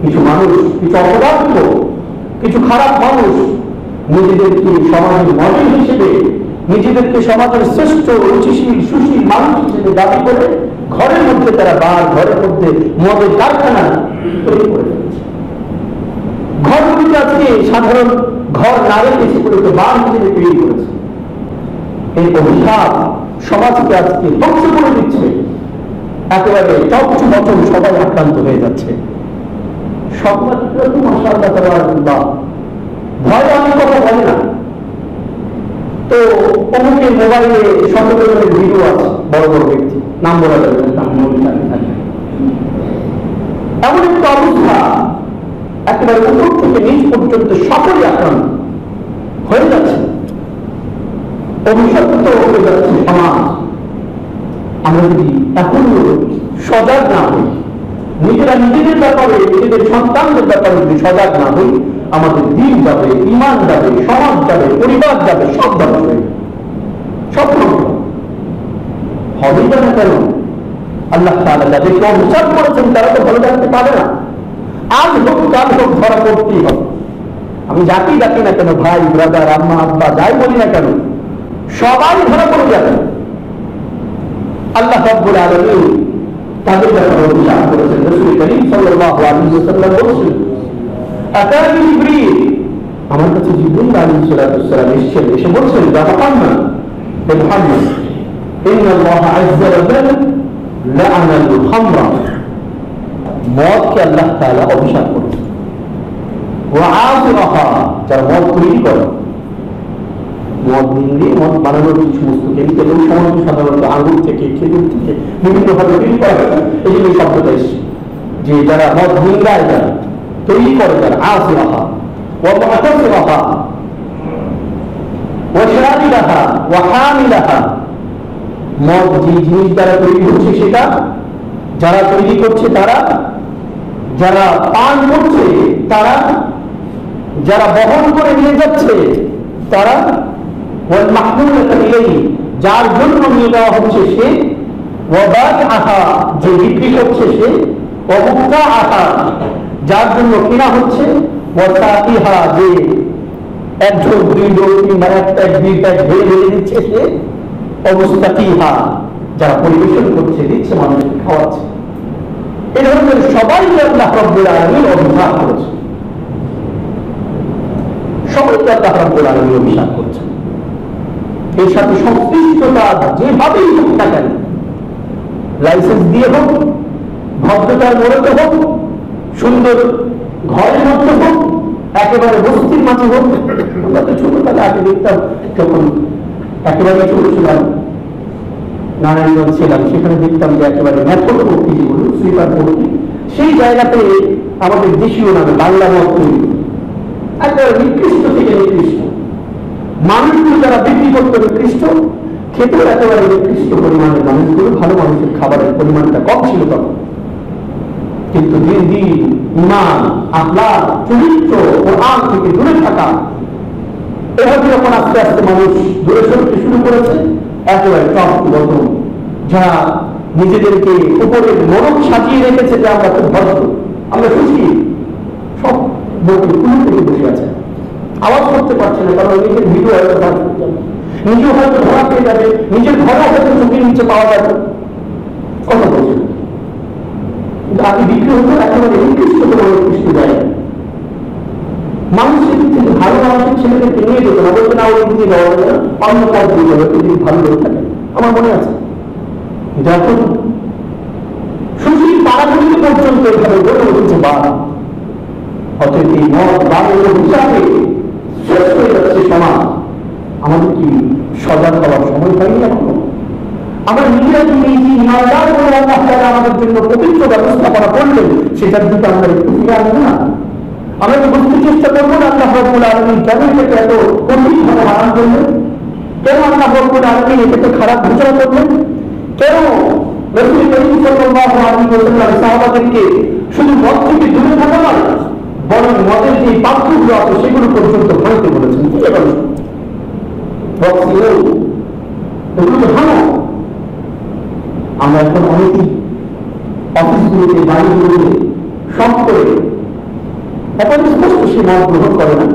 কিছু মানুষ, কিছু অপদার্থ, কিছু খারাপ মানুষ নিজেদেরকে সমাজের মডেল হিসেবে, নিজেদেরকে সমাজের শ্রেষ্ঠ রুচিশীল সুশীল মানুষ হিসেবে দাবি করে ঘরের মধ্যে তারা ঘরের মধ্যে মদের কারখানা তৈরি করে ফেলেছে। ঘরগুলিতে আজকে সাধারণ ঘর না রেখে সেগুলোকে বার হিসেবে তৈরি করেছে। এই অভিশাপ সমাজকে আজকে ধ্বংস করে দিচ্ছে, একেবারে চকচু বচন সবাই আক্রান্ত হয়ে যাচ্ছে। ভয় আমি কথা বলে না তো, অমুকের মোবাইলে শতজনের ভিডিও আছে, বড় বড় ব্যক্তি, নাম বলা যাবে না, এমন একটা অবস্থা একেবারে উপর থেকে নিচ পর্যন্ত সকলে আক্রান্ত হয়ে যাচ্ছে, অভিশপ্ত হয়ে যাচ্ছে সমাজ। আমরা যদি এখন সজাগ না হই, নিজেরা নিজেদের ব্যাপারে, নিজেদের সন্তানদের ব্যাপারে যদি সজাগ না হই, আমাদের দিন যাবে, ঈমান যাবে, সমাজ যাবে, পরিবার যাবে, সব যাবে, সব হবে না কেন? আল্লাহ তাআলা যাদেরকে অভিশাপ করেছেন তারা তো ভালো থাকতে পারে না। আজ হোক কাল হোক ধরা পড়তেই হবে। আমি যাকেই ডাকি না কেন, ভাই, ব্রাদার, আম্মা, আব্বা, যাই বলি না কেন, সবাই ধরা পড়ে যাবে। আল্লাহ রাব্বুল আলামিন তাদের ব্যাপারে অভিশাপ করেছেন। রাসূল করিম সাল্লাল্লাহু আলাইহি ওয়াসাল্লাম বলেছেন, আতানি জিবরিল, আমার কাছে জিবরিল আলাইহিস সালাম এসেছেন, এসে বলছেন, ইয়া মুহাম্মদ, হে মুহাম্মদ, ইন্নাল্লাহ আযজা ওয়া জাল্লা লা'নাল খামরা, মদকে আল্লাহ তাআলা অভিশাপ করেছেন। ওয়া আযরাহা, যারা মদ তৈরি করে, মদ নিয়ে মদ বানানোর যে সমস্ত কেমিক্যাল, এই সমস্ত সাধারণত আঙুর থেকে, খেজুর থেকে বিভিন্নভাবে তৈরি করা হয়। এই জন্য এই শব্দটা এসছে যে যারা মদ নিংড়ায়, যারা তৈরি করে, যারা আযরাহা ওয়া মুতাসিরাহা ওয়া শারিবাহা ওয়া হামিলাহা, মদ যে জিনিস দ্বারা তৈরি হচ্ছে সেটা যারা তৈরি করছে তারা, যারা পান করছে তারা, যারা বহন করে নিয়ে যাচ্ছে তারা, ওয়াল মাহমুলাতা ইলাইহি, যার জন্য নিয়ে যাওয়া হচ্ছে সে, ওয়াবাইআহা, যে বিক্রি করছে সে, ওয়ামুক্তাআহা, যার জন্য কেনা হচ্ছে, ওয়াসাকিহা, যে এক ঢোক দুই ঢোক কিংবা এক প্যাক দুই প্যাক ঢেলে ঢেলে দিচ্ছে সে, অবস্থাকিহা, যারা পরিবেশন করছে, দিচ্ছে, মানুষকে খাওয়াচ্ছে। এই ধরনের সবাইকে আল্লাহ রাব্বুল আলামিন অভিশাপ করেছে, সবাইকে আল্লাহ রাব্বুল আলামিন অভিশাপ করছে। এর সাথে সংশ্লিষ্টতা যেভাবেই হোক না কেন, লাইসেন্স দিয়ে হোক, ভদ্রতার মোড়কে হোক, সুন্দর ঘরের মধ্যে হোক, একেবারে বস্তির মাঝে হোক। আমরা তো ছোটবেলা আগে দেখতাম, যখন একেবারে ছোট ছিলাম, নারায়ণগঞ্জ ছিলাম, সেখানে দেখতাম যে একেবারে মেথড ভর্তি, যেগুলো সুইপার ভর্তি, সেই জায়গাতে আমাদের দেশীয় নামে বাংলা মত তৈরি, একেবারে নিকৃষ্ট থেকে নিকৃষ্ট মানুষগুলো, যারা বিক্রি করতে নিকৃষ্ট, খেতেও একেবারে নিকৃষ্ট পরিমাণের মানুষগুলো, ভালো মানুষের খাবারের পরিমাণটা কম ছিল তখন। কিন্তু দিন দিন ঈমান, আখলাক, চরিত্র, কোরআন থেকে দূরে থাকা, এভাবে যখন আস্তে আস্তে মানুষ দূরে সরতে শুরু করেছে, একেবারে টপ বটম, যারা নিজেদেরকে উপরের মনক সাজিয়ে রেখেছে যে আমরা খুব ভদ্র, আমরা খুশি, সব বইটি কুলু থেকে বসে আছে, আওয়াজ করতে পারছে না, কারণ নিজের ভিডিও হয়তো বার করতে হবে, নিজেও হয়তো ধরা পেয়ে যাবে, নিজের ঘরে হয়তো চোখের নিচে পাওয়া যাবে, কথা বলছে না। কিন্তু আগে বিক্রি হতো একেবারে নিকৃষ্ট করে নিকৃষ্ট জায়গা, মানুষের দিক থেকে ভালো মানুষের ছেলেদেরকে নিয়ে যেত না, বলতো না ওই দিকে যাওয়া যাবে না, অন্য কাজ দিয়ে যাবে, যদি ভালো লোক থাকে। আমার মনে আছে যখন সুশীল পাড়াগুলিতে পর্যন্ত এভাবে গড়ে উঠেছে বার, অতএব এই মত বাড়ির হিসাবে শেষ হয়ে যাচ্ছে সমাজ। আমাদের কি সজাগ হওয়ার সময় হয়নি এখনো? আমরা নিজেরা কি এই যে ইমানদার করে আল্লাহ তাআলা আমাদের জন্য পবিত্র ব্যবস্থাপনা করলেন, সেটার দিকে আমরা একটু ফিরে আসবো না? আমরা কি বুঝতে চেষ্টা করবো না আল্লাহ রাব্বুল আলামিন কেন এটাকে এত কঠিনভাবে হারাম করলেন? কেন আল্লাহ রাব্বুল আলামিন এটাকে খারাপ ঘোষণা করলেন? কেন রাসূল করিম সাল্লাল্লাহু আলাইহি ওয়াসাল্লাম সাহাবাদেরকে শুধু মদ থেকে দূরে থাকা নয়, বরং মদের যে পাত্রগুলো আছে সেগুলো পর্যন্ত ভাঙতে বলেছেন? কি কারণ? এগুলো তো ভাঙো। আমরা এখন অনেকেই অফিসগুলোতে, বাড়িগুলোতে সব করে এখন স্পষ্ট সে মদ গ্রহণ করে না,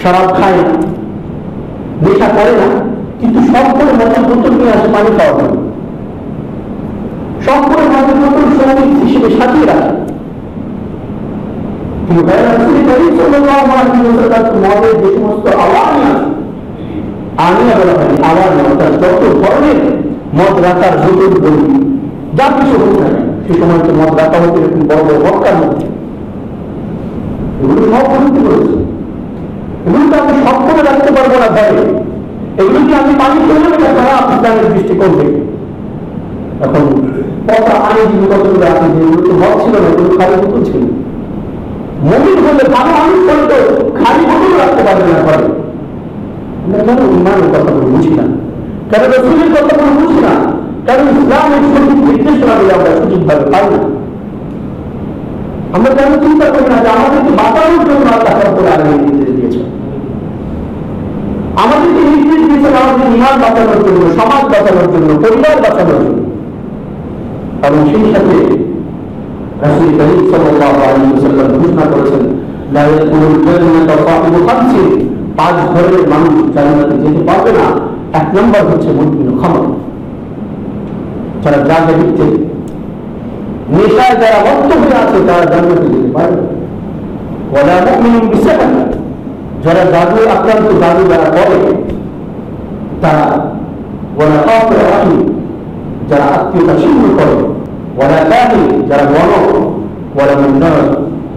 শরাব খায় না, নেশা করে না, কিন্তু সব করে মদের বোতল নিয়ে আসে পানি খাওয়া হয়, সব করে মদের বোতল সঙ্গীত হিসেবে সাজিয়ে রাখে। কিন্তু মদের যে সমস্ত আওয়াজ আছে, আনিয়া বলা হয় আওয়াজ, অর্থাৎ যত ধরনের মদ রাখার বোতল বলি যা কিছু হোক না, সে সময় তো মদ রাখা হতো এরকম বড় বড় মক্কার মধ্যে, এগুলো সব বলতে করেছে। এগুলো তো আমি সব করে রাখতে পারবো না ঘরে, এগুলো কি আমি পানি খেলে এটা খারাপ ইসলামের দৃষ্টিকোণ থেকে। এখন কথা আইনজীবী কতগুলো আছে যে এগুলো তো মদ ছিল না, এগুলো খালি বোতল ছিল। মুমিন হলে ভালো মানুষ হলে তো খালি বোতল রাখতে পারবে না ঘরে। আমরা কেন ইমানের কথাগুলো বুঝি না, কেন রাসূলের কথাগুলো বুঝি না, কারণ ইসলামের সঠিক নির্দেশনাগুলো আমরা সঠিকভাবে পাই না। আমরা কেন চিন্তা করি না যে আমাদেরকে বাঁচানোর জন্য আল্লাহ রাব্বুল আলামিন নির্দেশ দিয়েছেন, আমাদেরকে নির্দেশ দিয়েছেন আমাদের ইমান বাঁচানোর জন্য, সমাজ বাঁচানোর জন্য, পরিবার বাঁচানোর জন্য। এবং সেই সাথে রাসূল করিম সাল্লাল্লাহু আলাইহি ওয়াসাল্লাম ঘোষণা করেছেন, লা ইয়াদখুলুল জান্নাতা সাহিবু খামসিন, 5 ধরনের মানুষ জান্নাতে যেতে পারবে না। 1 নম্বর হচ্ছে মুদমিনুল খামর, যারা গাঁজা বিক্রি, নেশায় যারা মত্ত হয়ে আছে তারা জান্নাতে যেতে পারবে না। ওয়ালা মুমিনুন বিসিহর, যারা জাদু আক্রান্ত, জাদু যারা করে তারা, ওয়ালা কাফির রাহিম, যারা আত্মীয়তা ছিন্ন করে, ওয়ালা কাহিন, যারা গণক, ওয়ালা মুনকার,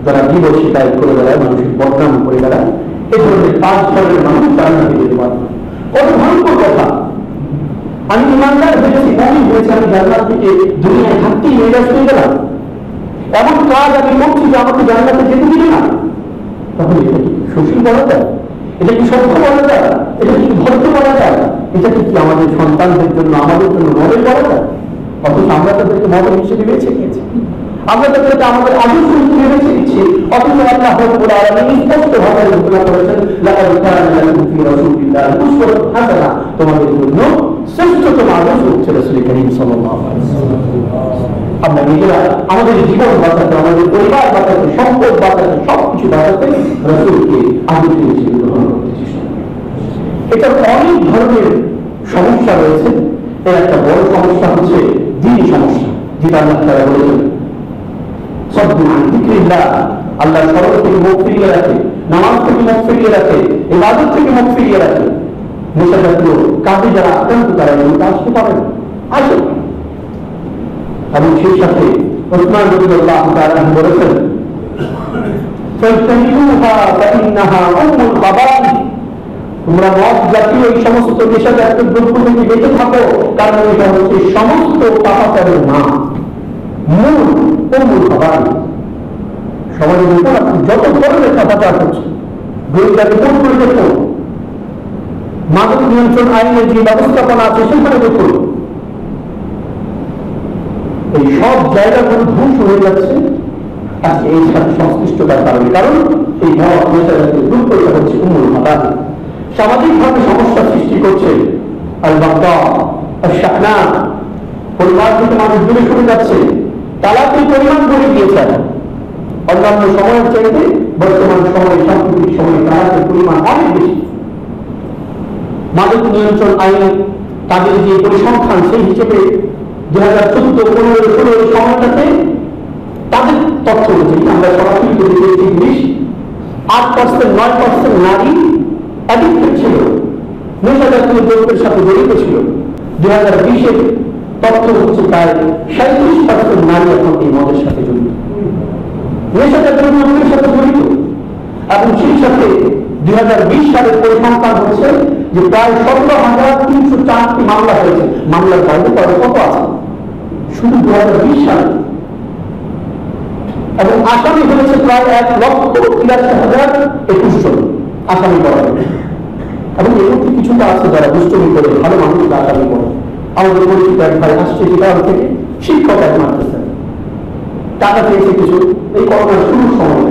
যারা বিবর শিকায়ত করে বেড়ায়, মানুষের বদনাম করে বেড়ায়, এই ধরনের 5 ধরনের মানুষ জান্নাতে যেতে পারবে। কত ভয়ঙ্কর কথা! আমি ইমানদার হয়েছি, মুমিন হয়েছি, আমি জান্নাত থেকে দুনিয়ায় থাকতেই নিরাশ হয়ে গেলাম, এমন কাজ আমি করছি যে আমাকে জান্নাতে যেতে দিবে না। তাহলে এটা কি সুশীল বলা যায়? এটা কি সত্য বলা যায়? এটা কি ভদ্র বলা যায়? এটা কি আমাদের সন্তানদের জন্য, আমাদের জন্য মডেল বলা যায়? অথচ আমরা তাদেরকে মডেল হিসেবে বেছে নিয়েছি। আমরা তাদেরকে আমাদের আদর্শ হিসেবে বেছে দিচ্ছি, অথচ আল্লাহ রাব্বুল আলামিন স্পষ্টভাবে ঘোষণা করেছেন, লাকাদ কানা লাকুম ফী রাসূলিল্লাহি উসওয়াতুন হাসানাহ, তোমাদের জন্য শ্রেষ্ঠতম আদর্শ হচ্ছে রাসূল কারীম সাল্লাল্লাহু আলাইহি ওয়াসাল্লাম। আমরা নিজেরা আমাদের জীবন বাঁচাতে, আমাদের পরিবার বাঁচাতে, সম্পদ বাঁচাতে, সবকিছু বাঁচাতে রাসূলকে আদর্শ হিসেবে গ্রহণ করতে চেষ্টা করি। এটা অনেক ধরনের সমস্যা রয়েছে। এর একটা বড় সমস্যা হচ্ছে দ্বীনি সমস্যা, যেটা আল্লাহ তাআলা বলেছেন সাদ্দু আন যিকরিল্লাহ, আল্লাহর স্মরণ থেকে মুখ ফিরিয়ে রাখে, নামাজ থেকে মুখ ফিরিয়ে রাখে, ইবাদত থেকে মুখ ফিরিয়ে রাখে। নেশাজাতীয় কাজে যারা আক্রান্ত তারা এগুলো আসতে পারে না, আসে। এবং সেই সাথে ওসমান রাদিয়াল্লাহু তাআলা বলেছেন ফাইতানিবুহা ফাইন্নাহা উম্মুল খাবাইস, তোমরা মদ জাতীয় এই সমস্ত নেশাজাতীয় দ্রব্য থেকে বেঁচে থাকো, কারণ এটা হচ্ছে সমস্ত পাপাচারের মা, মূল উম্মুল খাবাইস। সমাজের উপর আপনি যত ধরনের পাপাচার হচ্ছে, গোয়েন্দা রিপোর্ট করে দেখুন, মাদক নিয়ন্ত্রণ আইনের যে ব্যবস্থাপনা আছে সেখানে দেখুন, এই সব জায়গাগুলো ধ্বংস হয়ে যাচ্ছে আজকে এই সাথে সংশ্লিষ্টতার কারণে। কারণ এই মদ নেশাজাতীয় দ্রব্য হচ্ছে উম্মুল খাবাইস। সামাজিকভাবে সমস্যা সৃষ্টি করছে আল বাগদা, আল শাহনা, পরিবার থেকে মানুষ দূরে সরে যাচ্ছে, তালাকের পরিমাণ বেড়ে গিয়েছে। অন্যান্য সময়ের চাইতে বর্তমান সময়ে, সাম্প্রতিক সময়ে তালাকের পরিমাণ অনেক বেশি। মাদক নিয়ন্ত্রণ আইন তাদের যে পরিসংখ্যান, সেই হিসেবে 2014-15-16 সময়টাতে তাদের তথ্য অনুযায়ী আমরা সরাসরি যদি দেখি 8%, 9% নারী অ্যাডিক্টেড ছিল, নেশাজাতীয় দ্রব্যের সাথে জড়িত ছিল। 2020-এর তথ্য হচ্ছে প্রায় 37% নারী এখন এই মদের সাথে জড়িত, নেশাজাতীয় দ্রব্যের সাথে জড়িত। এবং সেই সাথে 2020 সালের পরিসংখ্যান হচ্ছে যে প্রায় 17,304টি মামলা হয়েছে। মামলার বাইরে কত আছে শুধু 2020 সালে, এবং আসামি হয়েছে প্রায় 1,83,021 জন আসামি করা হয়েছে। এবং এর মধ্যে কিছুটা আছে যারা দুষ্টমি করে ভালো মানুষকে আসামি করে। আমাদের পরিচিত এক ভাই আসছে জিগার থেকে, শিক্ষক এক মাদ্রাসায় টাকা চেয়েছে কিছু, এই করোনার শুরুর সময়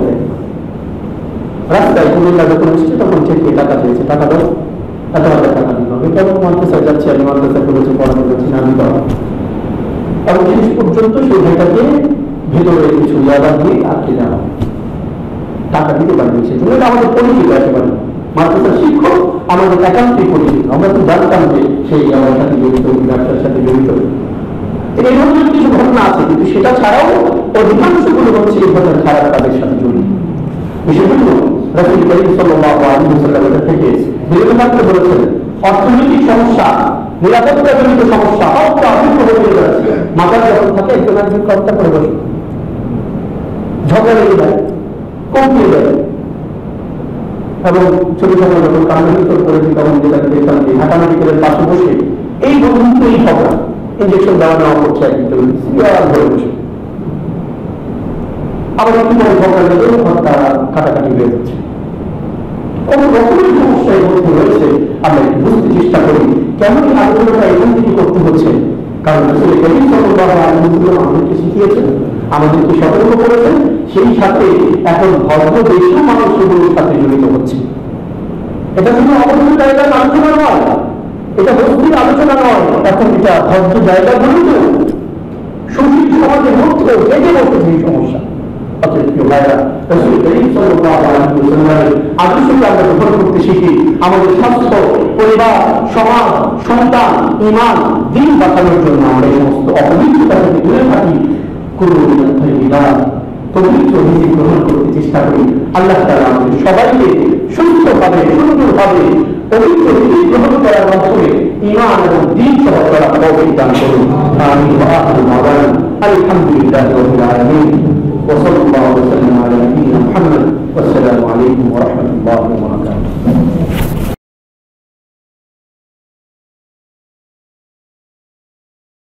রাস্তায় কুমিল্লা যখন এসছে তখন চেকে টাকা চেয়েছে, টাকা দাও, 1,000 টাকা দিতে হবে। কেমন মাদ্রাসায় যাচ্ছি, আমি মাদ্রাসায় করেছি, পড়াতে যাচ্ছি না, আমি দেওয়া। এবং শেষ পর্যন্ত সেই ভাইটাকে ভেতরে কিছু ইয়াবা দিয়ে আটকে দেওয়া, টাকা দিতে পারবে। সেজন্য আমাদের পরিচিত একেবারে মাদ্রাসার শিক্ষক, আমাদের একান্তই পরিচিত। আমরা তো জানতাম যে সেই আমার সাথে জড়িত, ব্যবসার সাথে জড়িত। এই ধরনের কিছু ঘটনা আছে, কিন্তু সেটা ছাড়াও অধিকাংশগুলো হচ্ছে এই ধরনের খারাপ কাজের সাথে জড়িত। সেজন্য রাসূল কারীম সাল্লাল্লাহু আলাইহি ওয়াসাল্লাম এটা থেকে বিরত থাকতে বলেছেন। অর্থনৈতিক সমস্যা, নিরাপত্তাজনিত সমস্যা, হত্যা আতঙ্ক হয়ে যাচ্ছে। মাথার যখন থাকে একজন একজনকে হত্যা করে বসে, ঝগড়া লেগে যায়, কমিয়ে দেয়। এবং ছোট সময় যখন কান্নার করেছি তখন যেটাকে দেখতাম যে ঢাকা মেডিকেলের পাশে বসে এই বন্ধু এই ঝগড়া, ইঞ্জেকশন দেওয়া নেওয়া করছে একজন ধরে বসে, আবার একটু পরে ঝগড়া লেগে হত্যা কাটাকাটি হয়ে যাচ্ছে। কত রকমের সমস্যা এর মধ্যে রয়েছে। আমরা একটু বুঝতে চেষ্টা করি কেমন আলোচনাটা এখান থেকে করতে হচ্ছে। কারণ রাসূল কারীম সাল্লাল্লাহু আলাইহি ওয়াসাল্লাম আমাদেরকে শিখিয়েছেন, আমাদেরকে সতর্ক করেছেন। সেই সাথে এখন ভদ্র দেশীয় মানুষ সেগুলোর সাথে জড়িত হচ্ছে। এটা শুধু অবস্থিত জায়গার আলোচনা নয়, এটা বস্তির আলোচনা নয়, এখন এটা ভদ্র জায়গাগুলোতেও সুশীল সমাজের মধ্যেও জেগে বসেছে এই সমস্যা। আদর্শকে আমরা গ্রহণ করতে শিখি। আমাদের স্বাস্থ্য, পরিবার, সমাজ, সন্তান, ঈমান, দ্বীন বাঁচানোর জন্য আমরা এই সমস্ত অপবিত্রতা থেকে দূরে থাকি। পবিত্র নীতি গ্রহণ করতে চেষ্টা করি। আল্লাহ তাআলা আমাদের সবাইকে সুস্থভাবে, সুন্দরভাবে পবিত্র নীতি গ্রহণ করার মাধ্যমে ঈমান এবং দ্বীন সহ করার তৌফিক দান করুন। আমিন ওয়া আখিরু দাওয়ানা আলহামদুলিল্লাহি রাব্বিল আলামিন। وصلى الله وسلم على نبينا محمد والسلام عليكم ورحمة الله وبركاته.